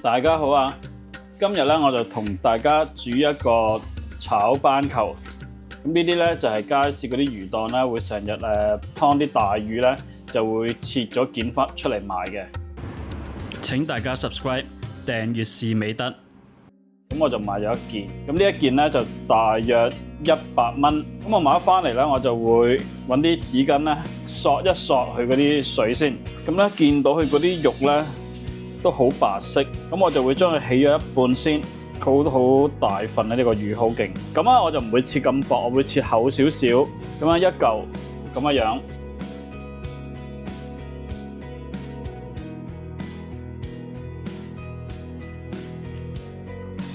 大家好啊！今日咧我就同大家煮一個炒斑球。咁呢啲咧就係街市嗰啲魚檔咧會成日劏啲大魚咧就會切咗件翻出嚟賣嘅。請大家 subscribe 訂閱是美德。咁我就買咗一件，咁呢一件咧就大約100蚊。咁我買咗翻嚟咧，我就會揾啲紙巾咧索一索佢嗰啲水先。咁咧見到佢嗰啲肉咧都好白色，咁我就會將佢起咗一半先。好大份咧，呢個魚好勁。咁啊，我就唔會切咁薄，我會切厚少少。咁樣一嚿咁嘅樣。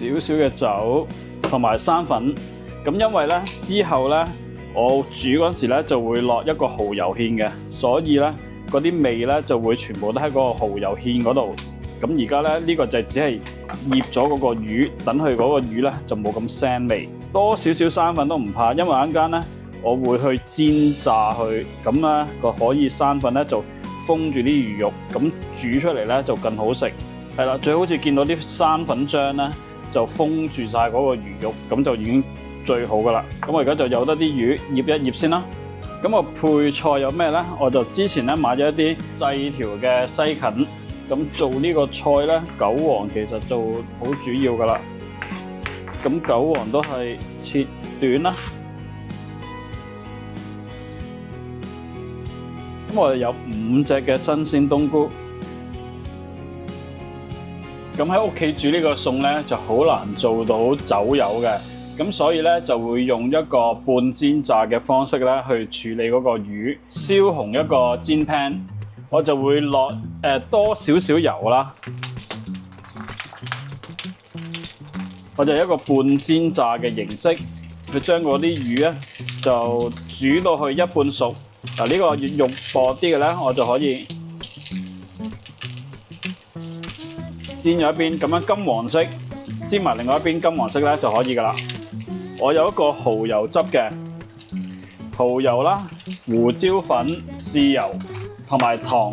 少少嘅酒同埋生粉，咁因為咧之後咧我煮嗰陣時咧就會落一個蠔油芡嘅，所以咧嗰啲味咧就會全部都喺嗰個蠔油芡嗰度。咁而家咧呢個就只係醃咗嗰個魚，等佢嗰個魚咧就冇咁腥味。多少少生粉都唔怕，因為一陣間咧我會去煎炸佢，咁咧個可以生粉咧就封住啲魚肉，咁煮出嚟咧就更好食。係啦，最好似見到啲生粉漿咧。就封住晒嗰個魚肉，咁就已經最好噶啦。咁我而家就有得啲魚醃一醃先啦。咁我配菜有咩呢？我就之前咧買咗一啲細條嘅西芹，咁做呢個菜咧，韭黃其實就好主要噶啦。咁韭黃都係切短啦。咁我哋有5隻嘅新鮮冬菇。咁喺屋企煮呢個餸咧就好難做到走油嘅，咁所以咧就會用一個半煎炸嘅方式咧去處理嗰個魚。燒紅一個煎 pan， 我就會落多少少油啦，我就一個半煎炸嘅形式去將嗰啲魚咧就煮到去一半熟。嗱，呢個越肉薄啲嘅咧，我就可以煎咗一邊，咁樣金黃色，煎埋另外一邊金黃色咧就可以噶啦。我有一個蠔油汁嘅，蠔油啦、胡椒粉、豉油同埋糖，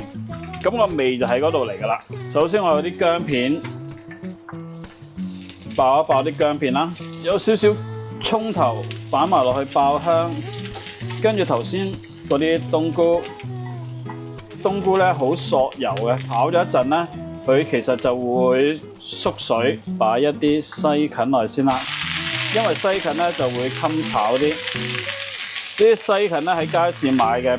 咁個味就喺嗰度嚟噶啦。首先我有啲薑片，爆一爆啲薑片啦，有少少葱頭擺埋落去爆香，跟住頭先嗰啲冬菇咧好索油嘅，炒咗一陣咧。佢其實就會縮水，擺一啲西芹落去先啦。因為西芹咧就會襟炒啲。啲西芹咧喺街市買嘅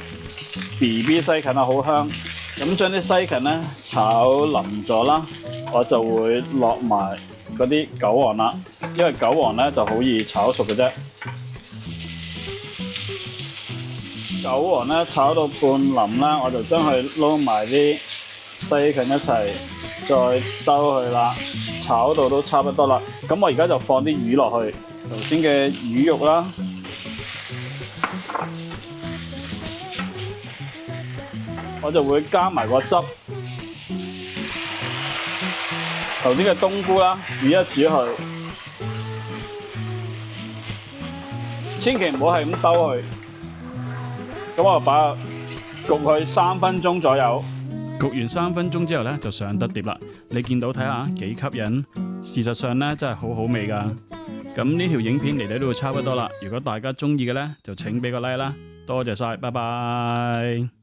BB 西芹啊，好香。咁將啲西芹咧炒腍咗啦，我就會落埋嗰啲韭黃啦。因為韭黃咧就好易炒熟嘅啫。韭黃咧炒到半腍啦，我就將佢撈埋啲西芹一齊。再兜佢啦，炒到都差不多啦。咁我而家就放啲魚落去，頭先嘅魚肉啦，我就會加埋個汁。頭先嘅冬菇啦，煮一煮佢，千祈唔好係咁兜佢。咁我把焗佢3分鐘左右。焗完3分鐘之後咧，就上得碟啦。你見到睇下幾吸引，事實上咧真係好好味噶。咁呢條影片嚟到呢度差不多啦。如果大家中意嘅咧，就請俾個 like 啦。多謝晒，拜拜。